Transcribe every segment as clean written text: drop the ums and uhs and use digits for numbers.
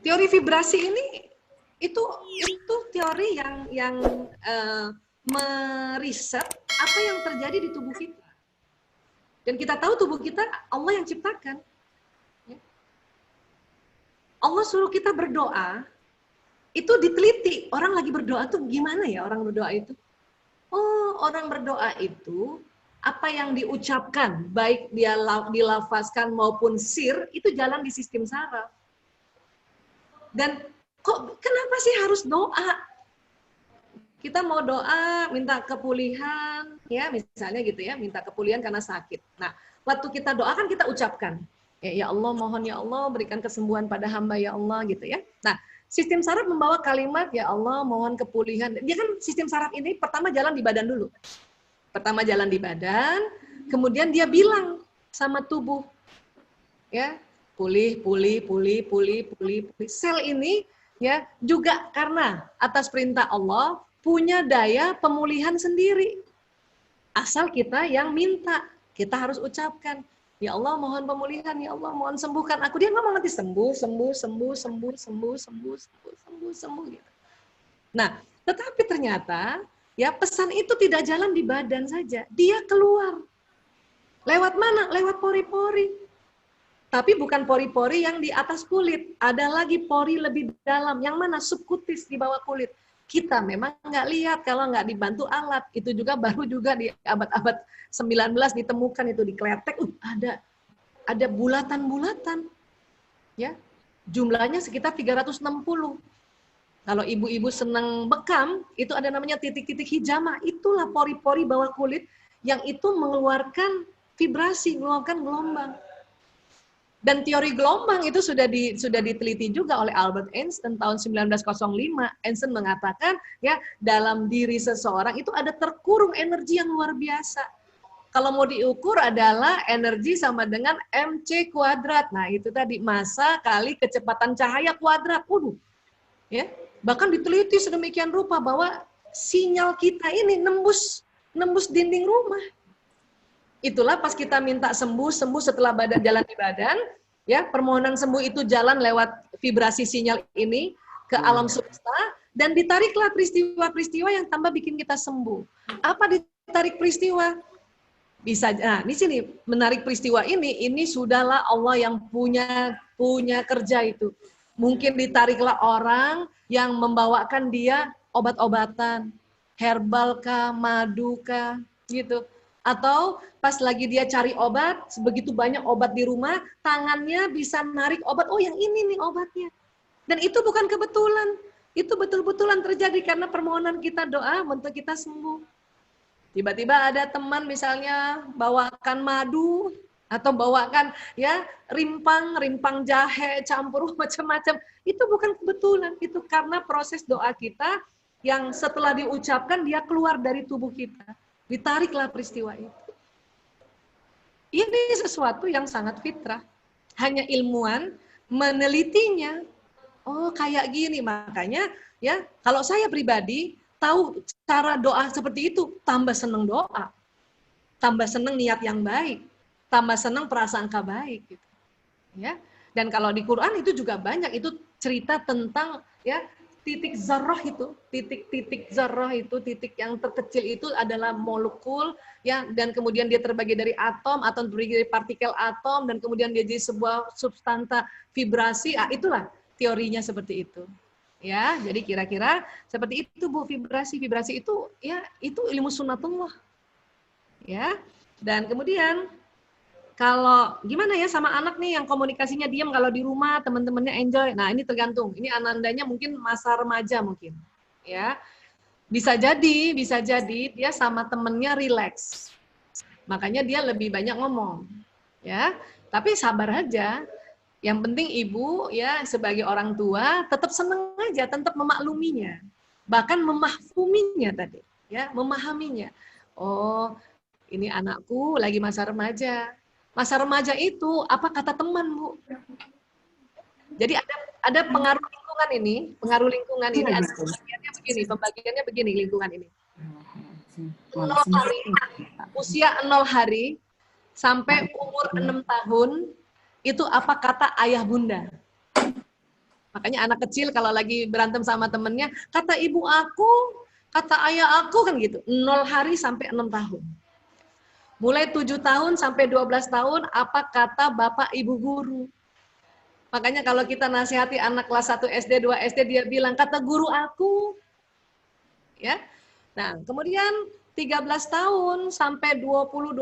Teori vibrasi ini itu teori yang meriset apa yang terjadi di tubuh kita. Dan kita tahu tubuh kita Allah yang ciptakan. Allah suruh kita berdoa, itu diteliti. Orang lagi berdoa tuh gimana ya orang berdoa itu? Oh, orang berdoa itu apa yang diucapkan, baik dia dilafazkan maupun sir, itu jalan di sistem saraf. Dan kok kenapa sih harus doa? Kita mau doa, minta kepulihan, ya misalnya gitu ya, minta kepulihan karena sakit. Nah, waktu kita doa kan kita ucapkan, ya Allah mohon ya Allah berikan kesembuhan pada hamba ya Allah gitu ya. Nah, sistem saraf membawa kalimat ya Allah mohon kepulihan. Dia kan sistem saraf ini pertama jalan di badan dulu. Pertama jalan di badan, kemudian dia bilang sama tubuh, ya pulih. Sel ini ya juga karena atas perintah Allah punya daya pemulihan sendiri. Asal kita yang minta, kita harus ucapkan, ya Allah mohon pemulihan, ya Allah mohon sembuhkan aku. Dia ngomong nanti sembuh gitu. Nah, tetapi ternyata ya pesan itu tidak jalan di badan saja, dia keluar. Lewat mana? Lewat pori-pori. Tapi bukan pori-pori yang di atas kulit, ada lagi pori lebih dalam, yang mana subkutis di bawah kulit. Kita memang nggak lihat kalau nggak dibantu alat. Itu juga baru juga di abad-abad 19 ditemukan itu di Kletek, ada bulatan-bulatan, ya jumlahnya sekitar 360. Kalau ibu-ibu senang bekam, itu ada namanya titik-titik hijamah. Itulah pori-pori bawah kulit yang itu mengeluarkan vibrasi, mengeluarkan gelombang. Dan teori gelombang itu sudah diteliti juga oleh Albert Einstein tahun 1905. Einstein mengatakan ya dalam diri seseorang itu ada terkurung energi yang luar biasa. Kalau mau diukur adalah energi sama dengan mc kuadrat. Nah itu tadi massa kali kecepatan cahaya kuadrat. Waduh, ya bahkan diteliti sedemikian rupa bahwa sinyal kita ini nembus dinding rumah. Itulah pas kita minta sembuh setelah badan jalan di badan, ya permohonan sembuh itu jalan lewat vibrasi sinyal ini ke alam semesta dan ditariklah peristiwa-peristiwa yang tambah bikin kita sembuh. Apa ditarik peristiwa? Bisa, nah di sini menarik peristiwa ini sudahlah Allah yang punya kerja itu. Mungkin ditariklah orang yang membawakan dia obat-obatan, herbal kah, madu kah, gitu. Atau pas lagi dia cari obat, sebegitu banyak obat di rumah, tangannya bisa narik obat, oh yang ini nih obatnya. Dan itu bukan kebetulan, itu betul-betulan terjadi karena permohonan kita doa untuk kita sembuh. Tiba-tiba ada teman misalnya bawakan madu, atau bawakan ya rimpang jahe, campur macam-macam. Itu bukan kebetulan, itu karena proses doa kita yang setelah diucapkan dia keluar dari tubuh kita. Ditariklah peristiwa itu. Ini sesuatu yang sangat fitrah. Hanya ilmuwan menelitinya. Oh, kayak gini. Makanya ya, kalau saya pribadi tahu cara doa seperti itu, tambah senang doa. Tambah senang niat yang baik, tambah senang prasangka baik gitu. Ya. Dan kalau di Quran itu juga banyak itu cerita tentang ya titik zarrah itu, titik zarrah itu, titik yang terkecil itu adalah molekul ya, dan kemudian dia terbagi dari atom atau terbagi dari partikel atom dan kemudian dia jadi sebuah substansa vibrasi. Itulah teorinya seperti itu. Ya, jadi kira-kira seperti itu Bu, vibrasi itu ya itu ilmu sunnatullah. Ya. Dan kemudian kalau gimana ya sama anak nih yang komunikasinya diam kalau di rumah teman-temannya enjoy. Nah, ini tergantung. Ini anandanya mungkin masa remaja mungkin. Ya. Bisa jadi dia sama temennya rileks. Makanya dia lebih banyak ngomong. Ya. Tapi sabar aja. Yang penting ibu ya sebagai orang tua tetap senang aja, tetap memakluminya. Bahkan memahfuminya tadi, ya, memahaminya. Oh, ini anakku lagi masa remaja. Masa remaja itu apa kata teman, Bu? Jadi ada pengaruh lingkungan ini ada pembagiannya begini lingkungan ini. 0 hari, usia 0 hari sampai umur 6 tahun itu apa kata ayah bunda? Makanya anak kecil kalau lagi berantem sama temennya, kata ibu aku, kata ayah aku, kan gitu. 0 hari sampai 6 tahun. Mulai 7 tahun sampai 12 tahun, apa kata bapak ibu guru. Makanya kalau kita nasihati anak kelas 1 SD, 2 SD, dia bilang, kata guru aku. Ya. Nah, kemudian 13 tahun sampai 20-25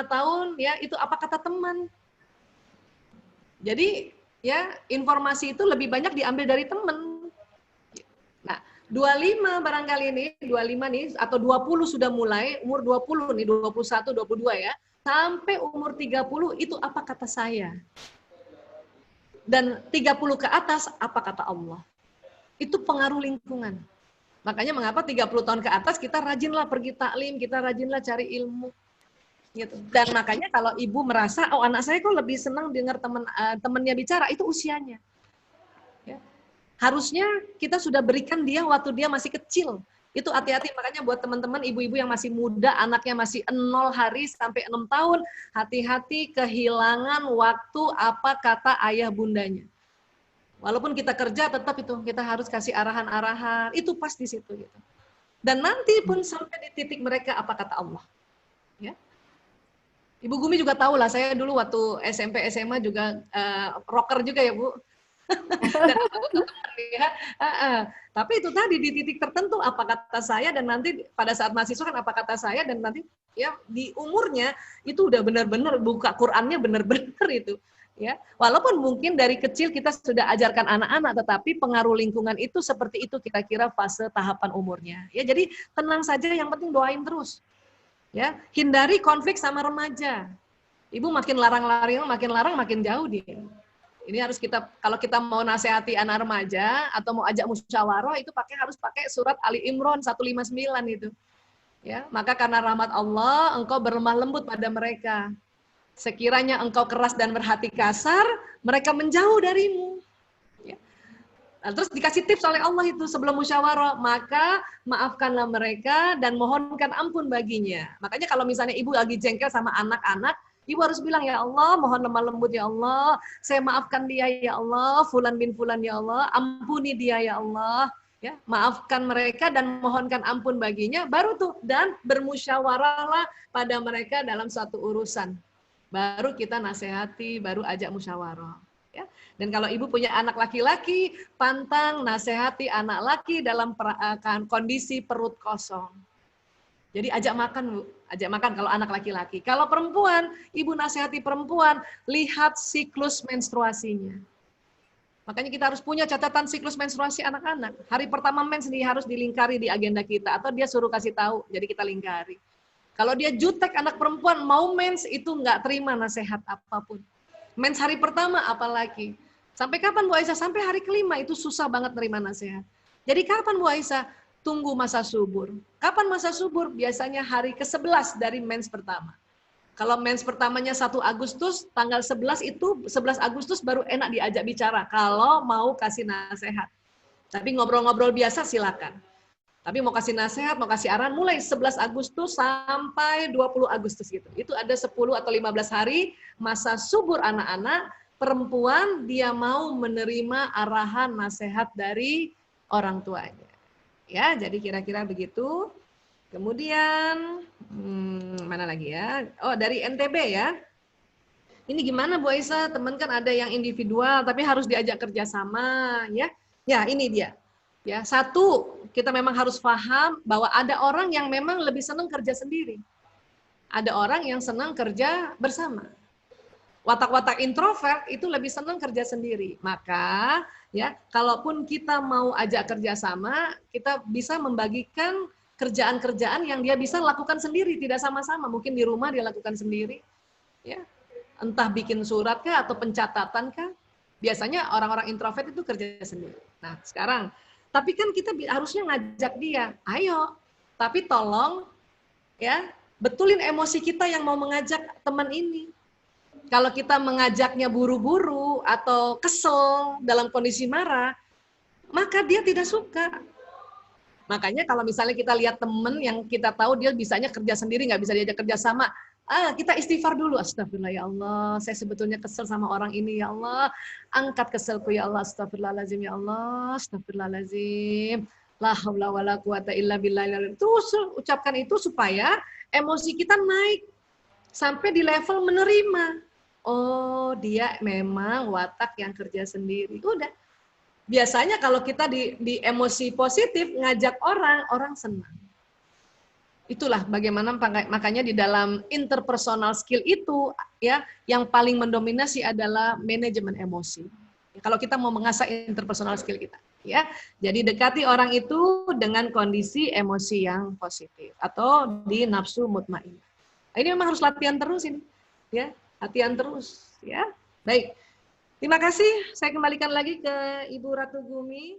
tahun, ya itu apa kata teman. Jadi, ya informasi itu lebih banyak diambil dari teman. Nah, 25 barangkali ini, 25 nih, atau 20 sudah mulai, umur 20 nih, 21, 22 ya, sampai umur 30 itu apa kata saya. Dan 30 ke atas, apa kata Allah. Itu pengaruh lingkungan. Makanya mengapa 30 tahun ke atas kita rajinlah pergi taklim, kita rajinlah cari ilmu. Gitu. Dan makanya kalau ibu merasa, oh anak saya kok lebih senang dengar temennya bicara, itu usianya. Ya. Harusnya kita sudah berikan dia waktu dia masih kecil. Itu hati-hati, makanya buat teman-teman ibu-ibu yang masih muda, anaknya masih 0 hari sampai 6 tahun, hati-hati kehilangan waktu apa kata ayah bundanya. Walaupun kita kerja, tetap itu kita harus kasih arahan-arahan, itu pas di situ gitu. Dan nanti pun sampai di titik mereka apa kata Allah. Ya. Ibu Gumi juga tahu lah, saya dulu waktu SMP SMA juga rocker juga ya Bu. Dan ya, tapi itu tadi di titik tertentu apa kata saya, dan nanti pada saat mahasiswa kan apa kata saya, dan nanti ya di umurnya itu udah benar-benar buka Qur'annya benar-benar itu. Ya, walaupun mungkin dari kecil kita sudah ajarkan anak-anak, tetapi pengaruh lingkungan itu seperti itu kira-kira fase tahapan umurnya. Ya, jadi tenang saja, yang penting doain terus. Ya, hindari konflik sama remaja. Ibu makin makin larang makin jauh dia. Ini harus kita, kalau kita mau nasihati anak remaja atau mau ajak musyawarah, itu harus pakai surat Ali Imran 159 itu. Ya, maka karena rahmat Allah engkau berlemah lembut pada mereka. Sekiranya engkau keras dan berhati kasar, mereka menjauh darimu. Ya. Nah, terus dikasih tips oleh Allah itu sebelum musyawarah, maka maafkanlah mereka dan mohonkan ampun baginya. Makanya kalau misalnya ibu lagi jengkel sama anak-anak, ibu harus bilang, ya Allah, mohon lemah lembut ya Allah, saya maafkan dia ya Allah, fulan bin fulan ya Allah, ampuni dia ya Allah. Ya, maafkan mereka dan mohonkan ampun baginya, baru tuh, dan bermusyawarahlah pada mereka dalam satu urusan. Baru kita nasihati, baru ajak musyawarah. Ya. Dan kalau ibu punya anak laki-laki, pantang nasihati anak laki dalam kondisi perut kosong. Jadi ajak makan, Bu. Ajak makan kalau anak laki-laki. Kalau perempuan, ibu nasihati perempuan, lihat siklus menstruasinya. Makanya kita harus punya catatan siklus menstruasi anak-anak. Hari pertama mens nih harus dilingkari di agenda kita, atau dia suruh kasih tahu, jadi kita lingkari. Kalau dia jutek anak perempuan, mau mens itu nggak terima nasihat apapun. Mens hari pertama apalagi. Sampai kapan Bu Aisyah? Sampai hari kelima itu susah banget terima nasihat. Jadi kapan Bu Aisyah? Tunggu masa subur. Kapan masa subur? Biasanya hari ke-11 dari mens pertama. Kalau mens pertamanya 1 Agustus, tanggal 11 itu, 11 Agustus baru enak diajak bicara. Kalau mau kasih nasihat. Tapi ngobrol-ngobrol biasa silakan. Tapi mau kasih nasihat, mau kasih arahan, mulai 11 Agustus sampai 20 Agustus gitu. Itu ada 10 atau 15 hari masa subur anak-anak, perempuan dia mau menerima arahan nasihat dari orang tuanya. Ya, jadi kira-kira begitu. Kemudian, mana lagi ya? Oh, dari NTB ya. Ini gimana Bu Aisyah? Teman kan ada yang individual, tapi harus diajak kerjasama, ya. Ya, ini dia. Ya, satu, kita memang harus paham bahwa ada orang yang memang lebih senang kerja sendiri. Ada orang yang senang kerja bersama. Watak-watak introvert itu lebih senang kerja sendiri. Maka, ya, kalaupun kita mau ajak kerjasama, kita bisa membagikan kerjaan-kerjaan yang dia bisa lakukan sendiri, tidak sama-sama. Mungkin di rumah dia lakukan sendiri. Ya. Entah bikin surat kah atau pencatatan kah. Biasanya orang-orang introvert itu kerja sendiri. Nah, sekarang tapi kan kita harusnya ngajak dia, ayo. Tapi tolong ya, betulin emosi kita yang mau mengajak teman ini. Kalau kita mengajaknya buru-buru atau kesel dalam kondisi marah, maka dia tidak suka. Makanya kalau misalnya kita lihat teman yang kita tahu dia bisanya kerja sendiri, nggak bisa diajak kerja sama, Kita istighfar dulu. Astagfirullah ya Allah, saya sebetulnya kesel sama orang ini ya Allah. Angkat keselku ya Allah. Astagfirullahaladzim ya Allah. Astagfirullahaladzim. La haula wala quwata illa billah. Terus ucapkan itu supaya emosi kita naik sampai di level menerima. Oh, dia memang watak yang kerja sendiri. Udah. Biasanya kalau kita di emosi positif ngajak orang senang. Itulah bagaimana makanya di dalam interpersonal skill itu ya yang paling mendominasi adalah manajemen emosi. Kalau kita mau mengasah interpersonal skill kita, ya. Jadi dekati orang itu dengan kondisi emosi yang positif atau di nafsu mutmainnah. Ini memang harus latihan terus ini, ya, latihan terus, ya. Baik. Terima kasih. Saya kembalikan lagi ke Ibu Ratu Gumi.